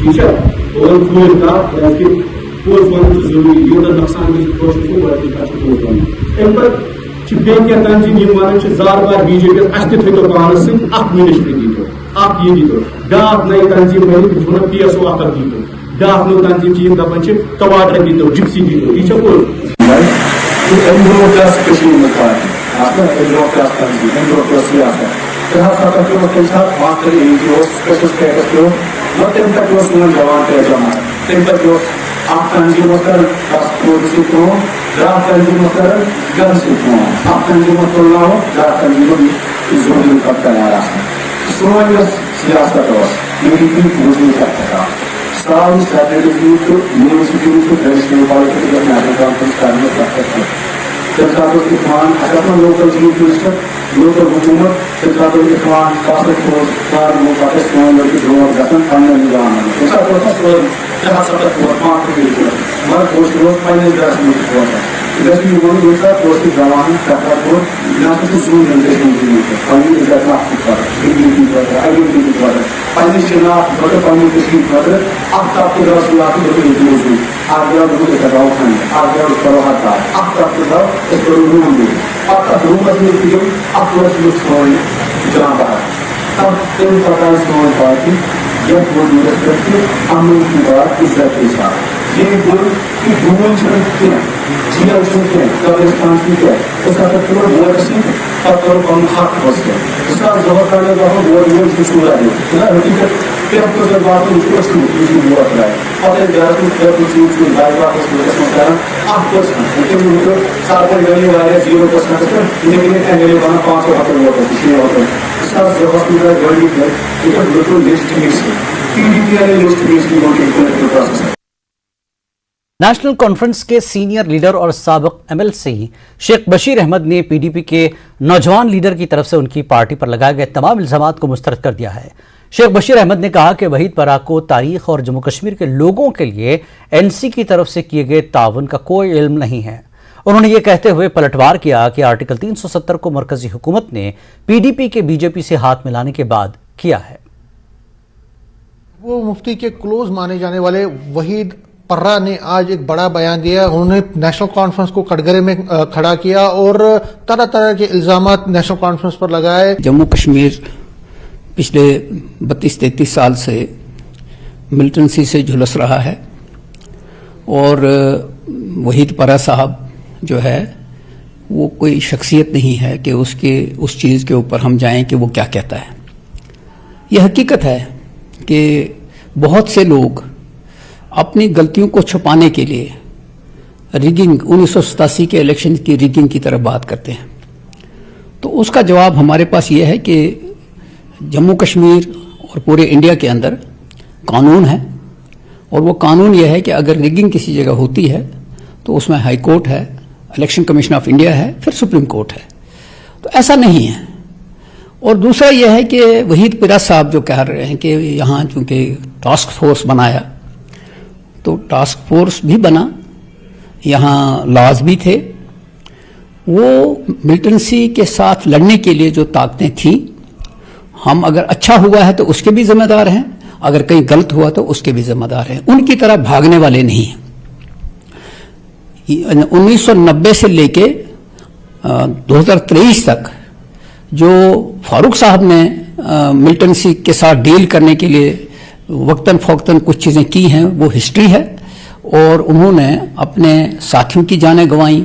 ٹھیک ہے اور پھول کا کہ پھول فون ضروری یہ نقصان کی کوشش کو بڑھتی ہے ان پر بیان کیا تنظیم یہ مان زار بار بی جے پی اس تھے تو پانس سے اپ منسٹری دی تو اپ یہ دی تو ڈاک نئی تنظیم میں جو پی ایس او اکر دی تو ڈاک نو تنظیم چیز دپن چھ ٹواٹر دی تو جپسی دی تو یہ چھ کو ایندرو کلاس کشمیر میں تھا اصل ایندرو کلاس تنظیم ایندرو کلاس سیاست جہاں ساتھ کے ساتھ ماسٹر ای جو اسپیشل اسٹیٹس کو تم تک سون جوان پہ جمع تم تک آپ تنظیم کر سیکھو ڈراف تنظیم کر گن سیکھو آپ تنظیم تلنا ہو ڈراف تنظیم ضروری کب تیار سون سیاست پوزنی کرتا ساری strategy university traditional politics national conference کرنے کا تم ساتھ اخوان اگر لوکل چیف منسٹر لوکل حکومت تم ساتھ اخوان ٹاسک فورس کار وہ پاکستان لڑکی برو گھن پنہ نظام تم ساتھ جہاں سب مگر پوسٹ روز پنس گرس مجھ پوسٹ جوان پور یہ زون جنریشن پنہ عزت ڈگنیٹی خاطر آئیڈینٹی خاطر پنس شناخت خاطر پنہ خاطر اخ طبقہ درو سیاسی موضوع اخ درو اتراؤ کھانے اخ درو کرو ہڑتال اخ طبقہ درو اس کرو روم دے اتھ رومس میں تھی اخ سون جان باہر تب تم پتہ سون پارٹی یتھ وجودس پہ امن کی بات عزت کے ساتھ یہ گل کہ ڈون کی جیل کی قبرستان کی اس کا ووٹ سی پتہ کرو پن حق بس اس کا ظہر کرنے کا ووٹ ووٹ سورا دے حقیقت پھر کچھ بات ووٹ لائے پتہ گھر چیز بائی واپس ملکس میں کران اخ پرسنٹ سارے گلی والے 0% لیکن گلی بنا 570 ووٹ 6 ووٹ اس کا ظہر گلی بالکل list mix P D P والے لسٹ مکس کی ووٹنگ پروسیس ہے۔ نیشنل کانفرنس کے سینئر لیڈر اور سابق ایم ایل سی شیخ بشیر احمد نے پی ڈی پی کے نوجوان لیڈر کی طرف سے ان کی پارٹی پر لگائے گئے تمام الزامات کو مسترد کر دیا ہے۔ شیخ بشیر احمد نے کہا کہ وحید پرا کو تاریخ اور جموں کشمیر کے لوگوں کے لیے این سی کی طرف سے کیے گئے تعاون کا کوئی علم نہیں ہے۔ انہوں نے یہ کہتے ہوئے پلٹوار کیا کہ آرٹیکل 370 کو مرکزی حکومت نے پی ڈی پی کے بی جے پی سے ہاتھ ملانے کے بعد کیا ہے۔ وہ مفتی کے کلوز مانے جانے والے وحید پرا نے آج ایک بڑا بیان دیا۔ انہوں نے نیشنل کانفرنس کو کٹگرے میں کھڑا کیا اور طرح طرح کے الزامات نیشنل کانفرنس پر لگائے۔ جموں کشمیر پچھلے 32-33 سال سے ملٹنسی سے جھلس رہا ہے اور وحید پرا صاحب جو ہے وہ کوئی شخصیت نہیں ہے کہ اس چیز کے اوپر ہم جائیں کہ وہ کیا کہتا ہے۔ یہ حقیقت ہے کہ بہت سے لوگ اپنی غلطیوں کو چھپانے کے لیے ریگنگ 1987 کے الیکشن کی ریگنگ کی طرف بات کرتے ہیں، تو اس کا جواب ہمارے پاس یہ ہے کہ جموں کشمیر اور پورے انڈیا کے اندر قانون ہے اور وہ قانون یہ ہے کہ اگر ریگنگ کسی جگہ ہوتی ہے تو اس میں ہائی کورٹ ہے، الیکشن کمیشن آف انڈیا ہے، پھر سپریم کورٹ ہے، تو ایسا نہیں ہے۔ اور دوسرا یہ ہے کہ وحید پرا صاحب جو کہہ رہے ہیں کہ یہاں چونکہ ٹاسک فورس بنایا تو ٹاسک فورس بھی بنا، یہاں لاز بھی تھے، وہ ملٹنسی کے ساتھ لڑنے کے لیے جو طاقتیں تھیں، ہم اگر اچھا ہوا ہے تو اس کے بھی ذمہ دار ہیں، اگر کہیں غلط ہوا تو اس کے بھی ذمہ دار ہیں، ان کی طرح بھاگنے والے نہیں ہیں۔ 1990 سے لے کے 2023 تک جو فاروق صاحب نے ملٹنسی کے ساتھ ڈیل کرنے کے لیے وقتاً فوقتاً کچھ چیزیں کی ہیں وہ ہسٹری ہے، اور انہوں نے اپنے ساتھیوں کی جانیں گنوائیں،